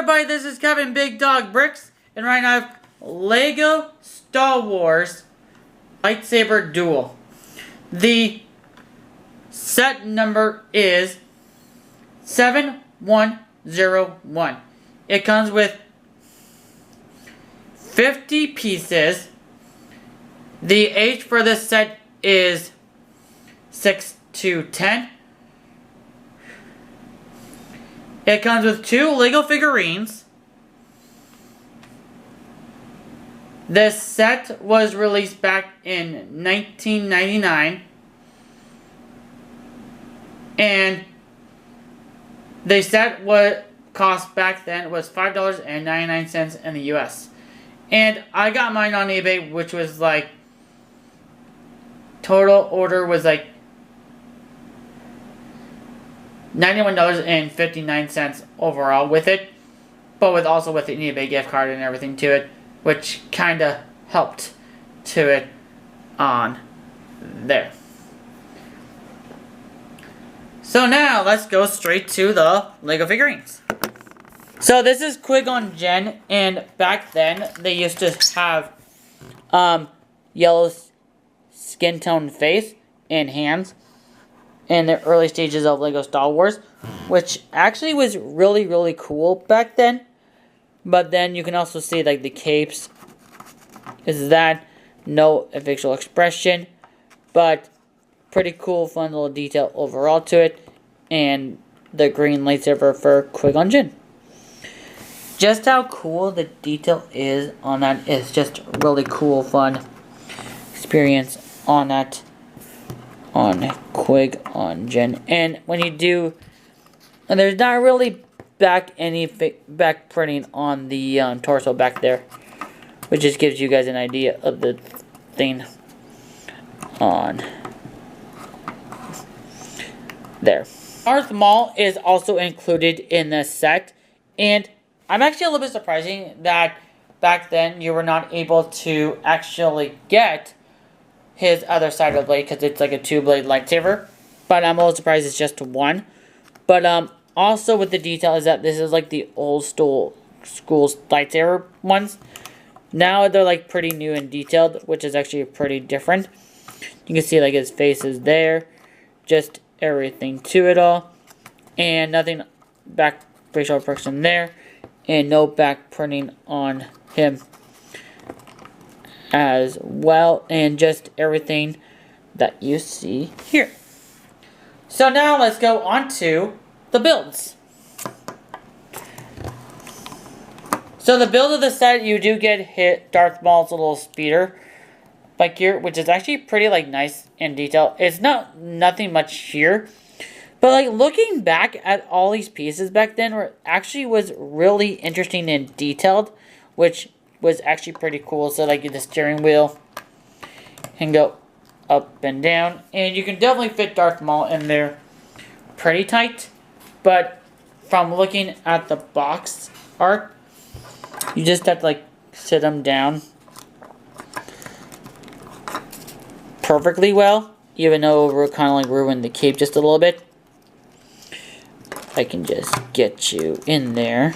everybody, this is Kevin Big Dog Bricks, and right now I have Lego Star Wars Lightsaber Duel. The set number is 7101. It comes with 50 pieces. The age for this set is 6 to 10. It comes with 2 Lego figurines. This set was released back in 1999. And the set cost back then was $5.99 in the US. And I got mine on eBay, which was like, total order was like $91.59 overall with it, but with also with an eBay gift card and everything to it, which kind of helped to it on there. So now let's go straight to the Lego figurines. So this is Qui-Gon Jinn, and back then they used to have yellow skin tone face and hands in the early stages of Lego Star Wars, which actually was really cool back then. But then you can also see like the capes is that no facial expression, but pretty cool, fun little detail overall to it, and the green lightsaber for Qui-Gon Jinn. Just how cool the detail is on that is just really cool, fun experience on that. On Qui-Gon Jinn. And when you do, and there's not really back printing on the torso back there, which just gives you guys an idea of the thing on there. Darth Maul is also included in this set, and I'm actually a little bit surprising that back then you were not able to actually get his other side of the blade, because it's like a 2-blade lightsaber. But I'm a little surprised it's just one. But also with the detail is that this is like the old school lightsaber ones. Now they're like pretty new and detailed, which is actually pretty different. You can see like his face is there, just everything to it all, and nothing back facial expression there, and no back printing on him as well, and just everything that you see here. So now let's go on to the builds. So the build of the set, you do get Darth Maul's little speeder bike here, which is actually pretty like nice and detailed. It's nothing much here, but like looking back at all these pieces back then was really interesting and detailed, which was actually pretty cool. So like the steering wheel can go up and down, and you can definitely fit Darth Maul in there pretty tight. But from looking at the box art, you just have to like sit them down perfectly well, even though we're kind of like ruined the cape just a little bit. I can just get you in there.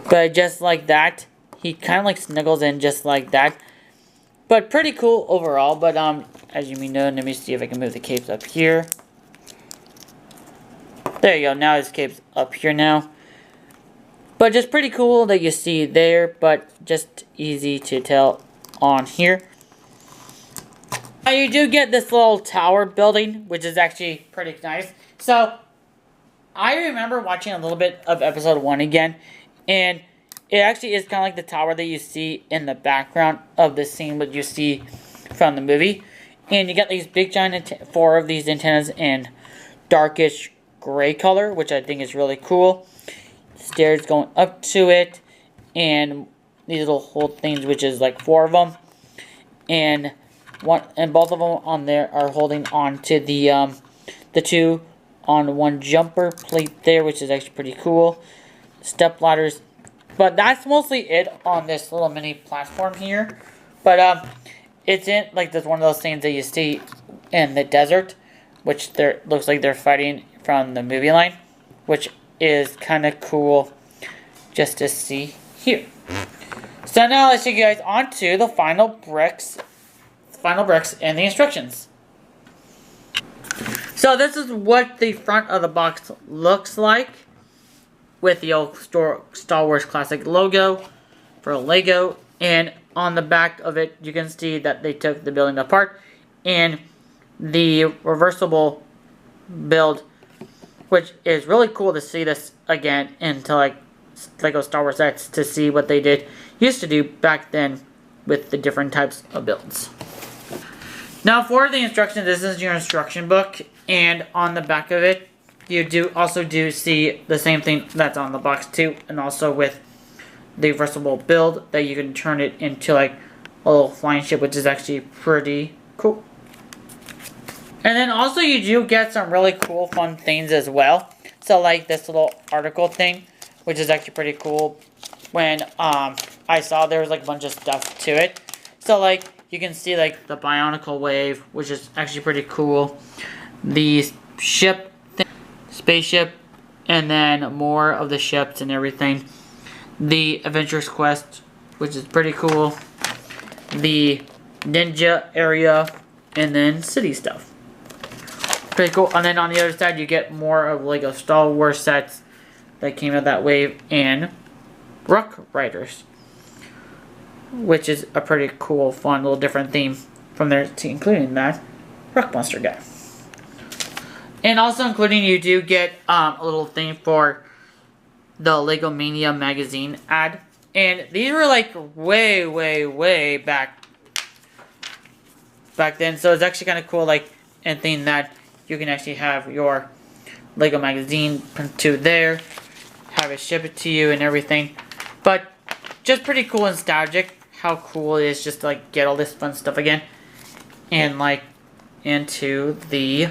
But just like that, he kind of like snuggles in just like that. But pretty cool overall. But as you may know, let me see if I can move the capes up here. There you go. Now his cape's up here now. But just pretty cool that you see there, but just easy to tell on here. Now you do get this little tower building, which is actually pretty nice. So I remember watching a little bit of episode 1 again. And it actually is kind of like the tower that you see in the background of the scene that you see from the movie. And you get these big giant 4 of these antennas in darkish gray color, which I think is really cool. Stairs going up to it, and these little whole things, which is like 4 of them. And both of them on there are holding on to the 2 on one jumper plate there, which is actually pretty cool. Step ladders, but that's mostly it on this little mini platform here. But it's in like this one of those things that you see in the desert, which looks like they're fighting from the movie line, which is kind of cool just to see here. So now let's take you guys on to the final bricks and the instructions. So this is what the front of the box looks like, with the old Star Wars Classic logo for Lego, and on the back of it you can see that they took the building apart, and the reversible build, which is really cool to see this again into like Lego Star Wars sets, to see what they used to do back then with the different types of builds. Now for the instructions, this is your instruction book, and on the back of it you also see the same thing that's on the box too, and also with the reversible build that you can turn it into like a little flying ship, which is actually pretty cool. And then also you do get some really cool fun things as well. So like this little article thing, which is actually pretty cool. When I saw there was like a bunch of stuff to it. So like you can see like the Bionicle Wave, which is actually pretty cool. The ship thing, spaceship, and then more of the ships and everything. The Adventurous Quest, which is pretty cool. The Ninja area, and then city stuff. Pretty cool. And then on the other side you get more of Lego Star Wars sets that came out that wave, and Rock Riders, which is a pretty cool, fun, little different theme from there, including that Rock Monster guy. And also including, you do get a little thing for the Lego Mania magazine ad. And these were like way back then. So it's actually kind of cool, like, and thing that you can actually have your Lego magazine print to there, have it ship it to you and everything. But just pretty cool and nostalgic how cool it is just to like get all this fun stuff again, and like into the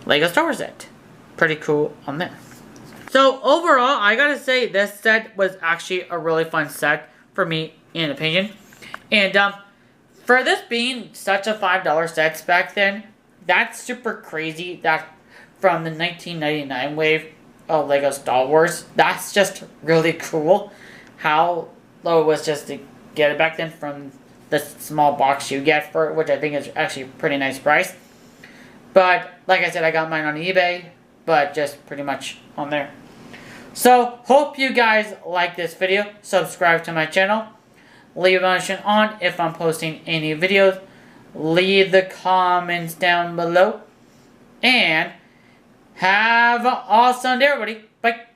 Lego Star Wars set. Pretty cool on there. So overall, I gotta say this set was actually a really fun set for me, in opinion. And for this being such a $5 set back then, that's super crazy. That from the 1999 wave of Lego Star Wars, that's just really cool. How low it was just to get it back then from the small box you get for it, which I think is actually a pretty nice price. But like I said, I got mine on eBay, but just pretty much on there. So hope you guys like this video. Subscribe to my channel. Leave a notification on if I'm posting any videos. Leave the comments down below. And have an awesome day, everybody. Bye.